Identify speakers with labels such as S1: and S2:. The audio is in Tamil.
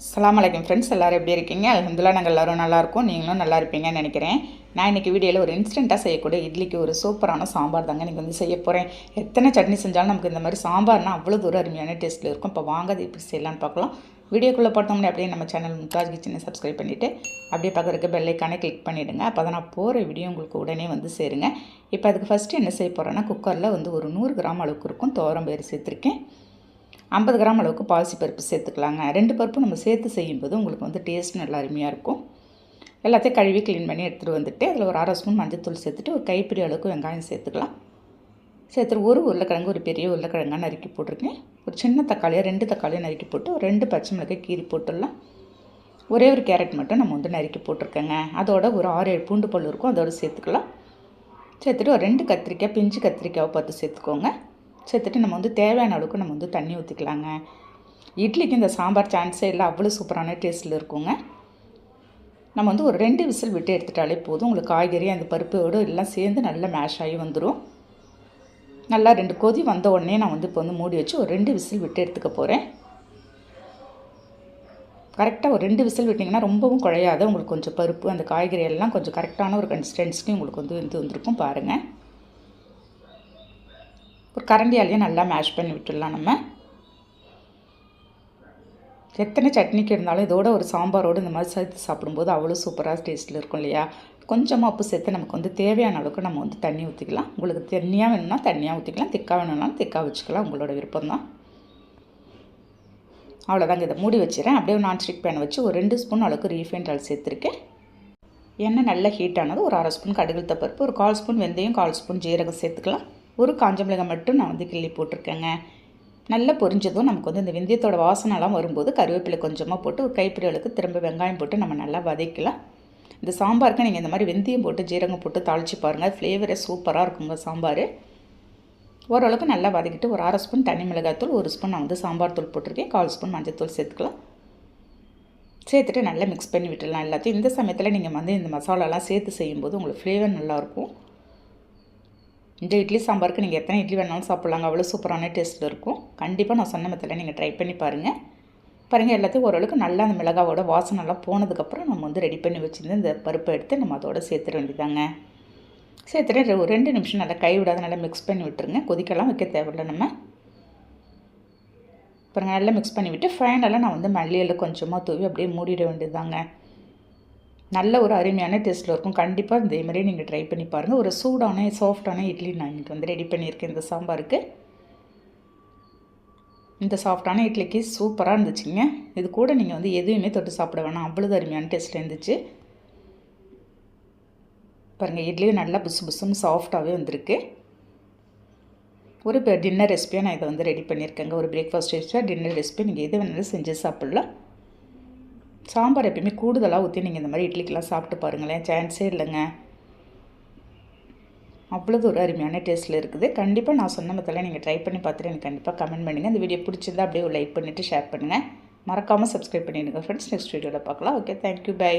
S1: அஸ்ஸலாமு அலைக்கும் ஃப்ரெண்ட்ஸ், எல்லோரும் எப்படி இருக்கீங்க? அல்ஹம்துலில்லாஹ் நாங்கள் எல்லோரும் நல்லாயிருக்கோம். நீங்களும் நல்லா இருப்பீங்கன்னு நினைக்கிறேன். நான் இன்றைக்கி வீடியோவில் ஒரு இன்ஸ்டண்ட்டாக செய்யக்கூடிய இட்லிக்கு ஒரு சூப்பரான சாம்பார் தாங்க இன்றைக்கி வந்து செய்ய போகிறேன். எத்தனை சட்னி செஞ்சாலும் நமக்கு இந்த மாதிரி சாம்பார்னால் அவ்வளோ தூரம் அருமையான டேஸ்ட்டில் இருக்கும். இப்போ வாங்க அது எப்படி செய்யலான்னு பார்க்கலாம். வீடியோக்குள்ளே பார்த்தோம்னா அப்படியே நம்ம சேனல் மும்தாஜ் கிச்சனை சப்ஸ்கிரைப் பண்ணிவிட்டு அப்படியே பக்கத்துக்கு பெல் ஐக்கானை கிளிக் பண்ணிவிடுங்க. அப்போ தான் நான் போகிற வீடியோ உங்களுக்கு உடனே வந்து சேருங்க. இப்போ அதுக்கு ஃபஸ்ட்டு என்ன செய்ய போகிறேன்னா, குக்கரில் வந்து ஒரு 100 கிராம் அளவுக்கு இருக்கும் துவரம்பயிறு சேர்த்துருக்கேன். 50 கிராம் அளவுக்கு பாசிப்பருப்பு சேர்த்துக்கலாங்க. 2 பருப்பு நம்ம சேர்த்து செய்யும்போது உங்களுக்கு வந்து டேஸ்ட் நல்லா அருமையாக இருக்கும். எல்லாத்தையும் கழுவி க்ளீன் பண்ணி எடுத்துகிட்டு வந்துட்டு அதில் ஒரு 1/2 ஸ்பூன் மஞ்சள்தூள் சேர்த்துட்டு ஒரு கைப்பிடி அளவுக்கு வெங்காயம் சேர்த்துக்கலாம். சேர்த்துட்டு ஒரு உருளைக்கிழங்கு, ஒரு பெரிய உருளைக்கிழங்காக நறுக்கி போட்டிருக்கேன். ஒரு சின்ன தக்காளியாக 2 தக்காளியும் நறுக்கி போட்டு ஒரு 2 பச்சை மிளகாய் கீரி போட்டுடலாம். ஒரே ஒரு கேரட் மட்டும் நம்ம வந்து நறுக்கி போட்டிருக்கேங்க. அதோட ஒரு 6-7 பூண்டு பல் இருக்கும், அதோடு சேர்த்துக்கலாம். சேர்த்துட்டு ஒரு 2 கத்திரிக்காய், பிஞ்சு கத்திரிக்காவை பார்த்து சேர்த்துக்கோங்க. சேர்த்துட்டு நம்ம வந்து தேவையான அளவுக்கு நம்ம வந்து தண்ணி ஊற்றிக்கலாங்க. இட்லிக்கு இந்த சாம்பார் சான்ஸே இல்லை, அவ்வளோ சூப்பரான டேஸ்ட்டில் இருக்குங்க. நம்ம வந்து ஒரு 2 விசில் விட்டு எடுத்துட்டாலே போதும். உங்களுக்கு காய்கறி அந்த பருப்போடு எல்லாம் சேர்ந்து நல்லா மேஷ் ஆகி வந்துடும். நல்லா 2 கொதி வந்த உடனே நான் வந்து இப்போ வந்து மூடி வச்சு ஒரு 2 விசில் விட்டு எடுத்துக்க போகிறேன். கரெக்டாக ஒரு 2 விசில் விட்டிங்கன்னா ரொம்பவும் குழையாத உங்களுக்கு கொஞ்சம் பருப்பு அந்த காய்கறி எல்லாம் கொஞ்சம் கரெக்டான ஒரு கன்சிஸ்டன்சிக்கு உங்களுக்கு வந்து வந்திருக்கும் பாருங்கள். ஒரு கரண்டியாலேயே நல்லா மேஷ் பண்ணி விட்டுடலாம். நம்ம எத்தனை சட்னிக்கு இருந்தாலும் இதோட ஒரு சாம்பாரோடு இந்த மாதிரி சேர்த்து சாப்பிடும்போது அவ்வளோ சூப்பராக டேஸ்ட்டில் இருக்கும் இல்லையா? கொஞ்சமாக உப்பு சேர்த்து நமக்கு வந்து தேவையான அளவுக்கு நம்ம வந்து தண்ணி ஊற்றிக்கலாம். உங்களுக்கு தண்ணியாக வேணும்னா தண்ணியாக ஊற்றிக்கலாம், திக்காக வேணும்னாலும் திக்காக வச்சுக்கலாம், உங்களோட விருப்பம் தான். அவ்வளோதாங்க, இதை மூடி வச்சுறேன். அப்படியே நான்ஸ்டிக் பேன் வச்சு ஒரு 2 ஸ்பூன் அளவுக்கு ரீஃபைண்ட் ஆயில் சேர்த்துருக்கேன். எண்ணெய் நல்லா ஹீட் ஆனது ஒரு 1/2 ஸ்பூன் கடுகு பருப்பு, ஒரு 1/4 ஸ்பூன் வெந்தயம், 1/4 ஸ்பூன் ஜீரகம் சேர்த்துக்கலாம். ஒரு காஞ்ச மிளகாய் மட்டும் நான் வந்து கிள்ளி போட்டிருக்கேங்க. நல்லா பொரிஞ்சதும் நமக்கு வந்து இந்த வெந்தயத்தோட வாசனைலாம் வரும்போது கருவேப்பிலை கொஞ்சமாக போட்டு ஒரு கைப்பிடி அளவுக்கு திரும்ப வெங்காயம் போட்டு நம்ம நல்லா வதக்கலாம். இந்த சாம்பாருக்கு நீங்கள் இந்த மாதிரி வெந்தயம் போட்டு ஜீரகம் போட்டு தாளித்து பாருங்கள், ஃப்ளேவரே சூப்பராக இருக்குங்க சாம்பார். ஓரளவுக்கு நல்லா வதக்கிட்டு ஒரு 1/2 ஸ்பூன் தனி மிளகாய்த்தூள், 1 ஸ்பூன் நான் வந்து சாம்பார் தூள் போட்டிருக்கேன், 1/4 ஸ்பூன் மஞ்சள் தூள் சேர்த்துக்கலாம். சேர்த்துட்டு நல்லா மிக்ஸ் பண்ணி விட்டுடலாம் எல்லாத்தையும். இந்த சமயத்தில் நீங்கள் வந்து இந்த மசாலாலாம் சேர்த்து செய்யும்போது உங்களுக்கு ஃப்ளேவர் நல்லாயிருக்கும். இந்த இட்லி சாம்பாருக்கு நீங்கள் எத்தனை இட்லி வேணாலும் சாப்பிட்லாங்க, அவ்வளோ சூப்பரான டேஸ்ட்டில் இருக்கும். கண்டிப்பாக நான் சொன்ன மெத்தடில் நீங்கள் ட்ரை பண்ணி பாருங்கள். எல்லாத்தையும் ஓரளவுக்கு நல்லா அந்த மிளகாவோட வாசனைலாம் போனதுக்கப்புறம் நம்ம வந்து ரெடி பண்ணி வச்சுருந்து இந்த பருப்பை எடுத்து நம்ம அதோட சேர்த்துட வேண்டியதாங்க. சேர்த்துட்டு ஒரு 2 நிமிஷம் நல்லா கை விடாத நல்லா மிக்ஸ் பண்ணி விட்டுருங்க. கொதிக்கலாம் வைக்க தேவையில்லை. நம்ம பாருங்கள் நல்லா மிக்ஸ் பண்ணி விட்டு ஃபைனலாக நான் வந்து மல்லியில் கொஞ்சமாக தூவி அப்படியே மூடிட வேண்டியதாங்க. நல்ல ஒரு அருமையான டேஸ்ட்டில் இருக்கும். கண்டிப்பாக இதே மாதிரி நீங்கள் ட்ரை பண்ணி பாருங்கள். ஒரு சூடான சாஃப்டான இட்லி நான் இன்றைக்கி வந்து ரெடி பண்ணியிருக்கேன் இந்த சாம்பாருக்கு. இந்த சாஃப்டான இட்லிக்கு சூப்பராக இருந்துச்சுங்க. இது கூட நீங்கள் வந்து எதுவுமே தொட்டு சாப்பிட வேணாம், அவ்வளோ அருமையான டேஸ்ட்டில் இருந்துச்சு. பாருங்கள் இட்லியும் நல்லா புசு புசுன்னு சாஃப்டாகவே வந்திருக்கு. ஒரு டின்னர் ரெசிபியாக நான் இதை வந்து ரெடி பண்ணியிருக்கேங்க. ஒரு பிரேக்ஃபாஸ்ட் ரெசிபியாக டின்னர் ரெசிபி நீங்கள் எது வேணாலும் செஞ்சு சாப்பிட்லாம். சாம்பார் எப்பயுமே கூடுதலாக ஊற்றி நீங்கள் இந்த மாதிரி இட்லிக்கெலாம் சாப்பிட்டு பாருங்களேன், சான்ஸே இல்லைங்க. அவ்வளோ ஒரு அருமையான டேஸ்ட்டில் இருக்குது. கண்டிப்பாக நான் சொன்ன மெத்தடில் நீங்கள் ட்ரை பண்ணி பார்த்துட்டு எனக்கு கண்டிப்பாக கமெண்ட் பண்ணுங்கள். இந்த வீடியோ பிடிச்சிருந்தா அப்படியே ஒரு லைக் பண்ணிவிட்டு ஷேர் பண்ணுங்கள். மறக்காமல் சப்ஸ்கிரைப் பண்ணிடுங்க ஃப்ரெண்ட்ஸ். நெக்ஸ்ட் வீடியோவில் பார்க்கலாம். Okay, thank you, by.